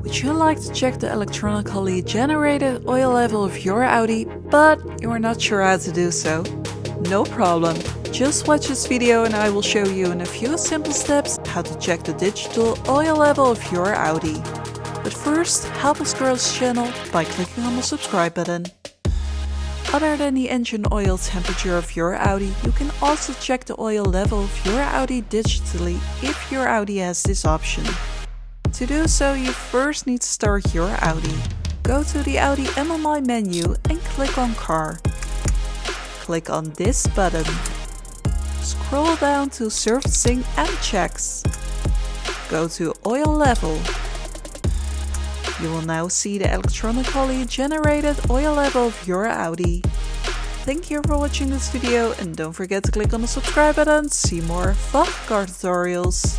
Would you like to check the electronically generated oil level of your Audi, but you are not sure how to do so? No problem. Just watch this video and I will show you in a few simple steps how to check the digital oil level of your Audi. But first, help us grow this channel by clicking on the subscribe button. Other than the engine oil temperature of your Audi, you can also check the oil level of your Audi digitally if your Audi has this option. To do so, you first need to start your Audi. Go to the Audi MMI menu and click on Car. Click on this button. Scroll down to Servicing and Checks. Go to Oil Level. You will now see the electronically generated oil level of your Audi. Thank you for watching this video and don't forget to click on the subscribe button to see more VAG Car Tutorials.